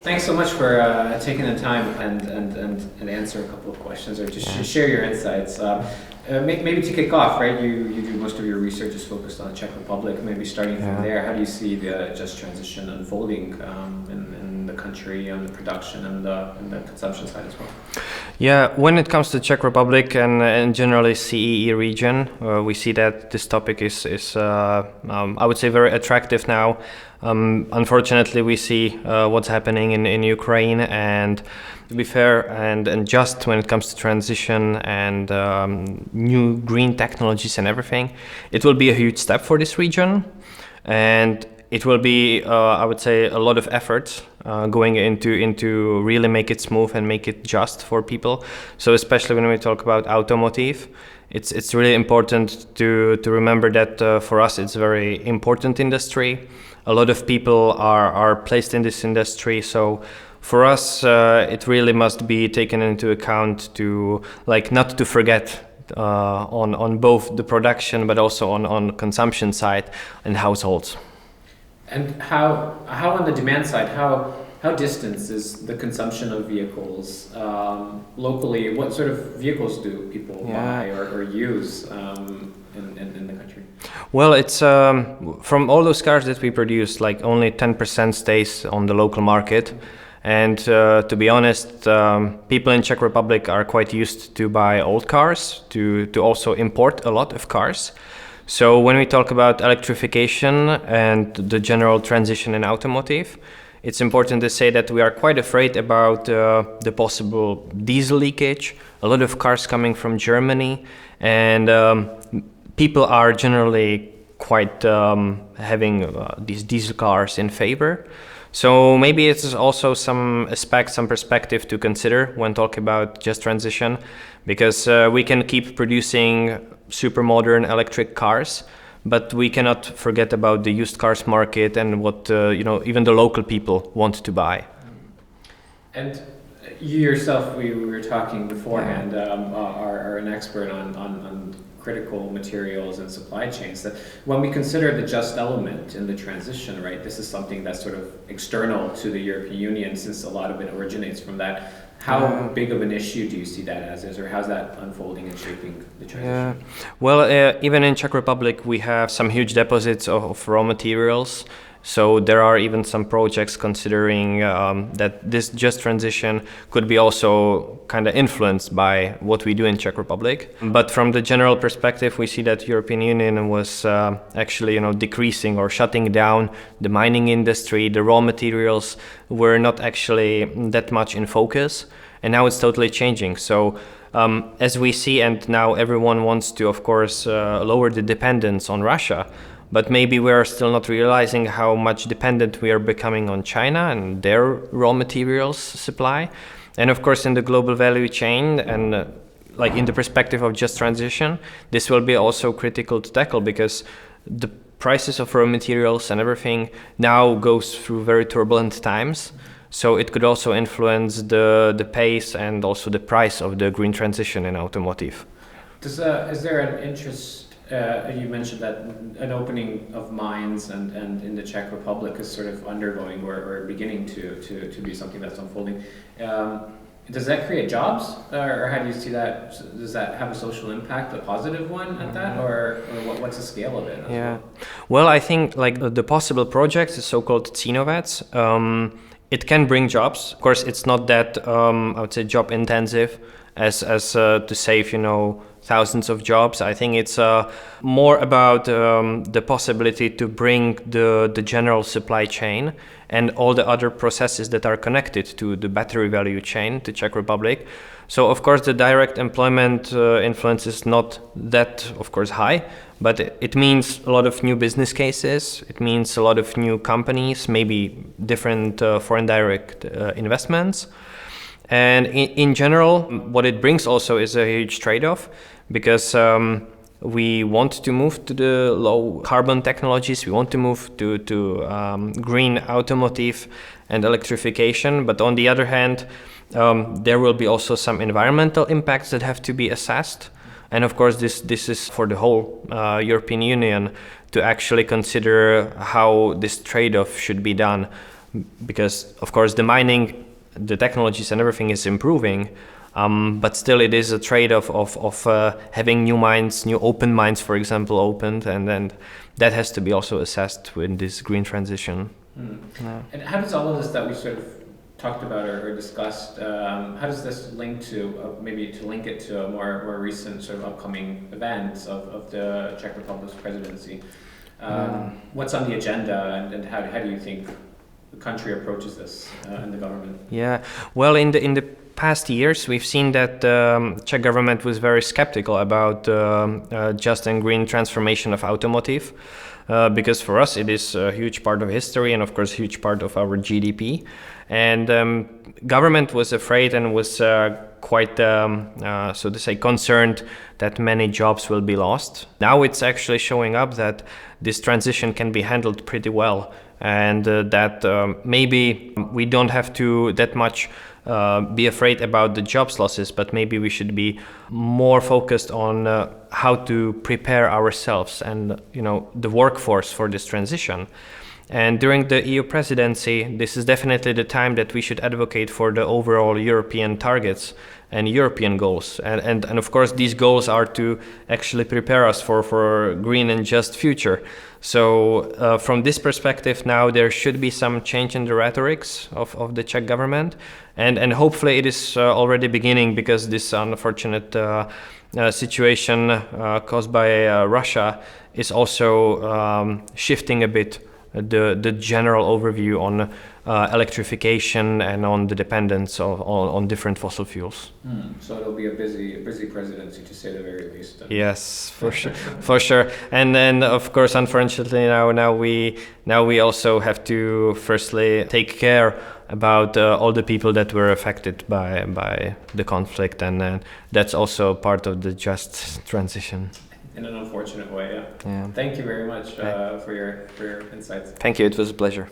Thanks so much for taking the time and answer a couple of questions or just share your insights. Maybe to kick off, right? You do most of your research is focused on the Czech Republic. Maybe starting from there, how do you see the just transition unfolding in the country on the production and the consumption side as well? Yeah, when it comes to Czech Republic and generally CEE region, we see that this topic is I would say very attractive now. Unfortunately, we see what's happening in Ukraine, and to be fair and just when it comes to transition and new green technologies and everything, it will be a huge step for this region, and it will be, I would say, a lot of effort going into really make it smooth and make it just for people. So especially when we talk about automotive, it's really important to remember that for us it's a very important industry. A lot of people are placed in this industry, so for us it really must be taken into account to not to forget on both the production but also on consumption side and households. And how on the demand side, how distant is the consumption of vehicles locally? What sort of vehicles do people buy or use in the country? Well, it's from all those cars that we produce, only 10% stays on the local market. And to be honest, people in Czech Republic are quite used to buy old cars, to also import a lot of cars. So when we talk about electrification and the general transition in automotive, it's important to say that we are quite afraid about the possible diesel leakage, a lot of cars coming from Germany, and people are generally quite having these diesel cars in favor. So maybe it's also some perspective to consider when talking about just transition, because we can keep producing super modern electric cars, but we cannot forget about the used cars market and what even the local people want to buy. And you yourself, we were talking beforehand, are an expert on critical materials and supply chains. That when we consider the just element in the transition, right, this is something that's sort of external to the European Union, since a lot of it originates from that. How big of an issue do you see that as is, or how's that unfolding and shaping the transition? Well, even in Czech Republic, we have some huge deposits of raw materials. So there are even some projects considering that this just transition could be also kind of influenced by what we do in Czech Republic. But from the general perspective, we see that European Union was actually decreasing or shutting down the mining industry. The raw materials were not actually that much in focus, and now it's totally changing. So as we see, and now everyone wants to, of course, lower the dependence on Russia. But maybe we are still not realizing how much dependent we are becoming on China and their raw materials supply. And of course, in the global value chain and in the perspective of just transition, this will be also critical to tackle, because the prices of raw materials and everything now goes through very turbulent times. So it could also influence the pace and also the price of the green transition in automotive. Is there an interest? You mentioned that an opening of mines and in the Czech Republic is sort of undergoing or beginning to be something that's unfolding. Does that create jobs, or how do you see that? Does that have a social impact, a positive one at that, or what's the scale of it? Well, I think the possible project, the so-called Cínovec, it can bring jobs. Of course, it's not that I would say job intensive as to save thousands of jobs. I think it's more about the possibility to bring the general supply chain and all the other processes that are connected to the battery value chain to Czech Republic. So of course the direct employment influence is not that, of course, high, but it means a lot of new business cases. It means a lot of new companies, maybe different foreign direct investments. And in general, what it brings also is a huge trade-off, because we want to move to the low carbon technologies. We want to move to green automotive and electrification. But on the other hand, there will be also some environmental impacts that have to be assessed. And of course, this is for the whole European Union to actually consider how this trade-off should be done. because of course the mining, the technologies and everything is improving, but still it is a trade-off of having new mines, new open mines, for example, opened, and then that has to be also assessed with this green transition. Yeah. And how does all of this that we sort of talked about or discussed, how does this link to, maybe to link it to a more recent sort of upcoming event of the Czech Republic's presidency? What's on the agenda, and how do you think the country approaches this and the government? Yeah, well, in the past years, we've seen that the Czech government was very skeptical about just and green transformation of automotive, because for us it is a huge part of history and of course a huge part of our GDP. And government was afraid and was quite, so to say, concerned that many jobs will be lost. Now it's actually showing up that this transition can be handled pretty well, and that maybe we don't have to that much be afraid about the jobs losses, but maybe we should be more focused on how to prepare ourselves and the workforce for this transition. And during the EU presidency, this is definitely the time that we should advocate for the overall European targets and European goals. And of course, these goals are to actually prepare us for a green and just future. So from this perspective now, there should be some change in the rhetorics of the Czech government. And hopefully it is already beginning, because this unfortunate situation caused by Russia is also shifting a bit the general overview on electrification and on the dependence on different fossil fuels. So it'll be a busy presidency, to say the very least. Yes, for sure, for sure. And then, of course, unfortunately, now we also have to firstly take care about all the people that were affected by the conflict, and that's also part of the just transition. In an unfortunate way, yeah. Thank you very much for your insights. Thank you. It was a pleasure.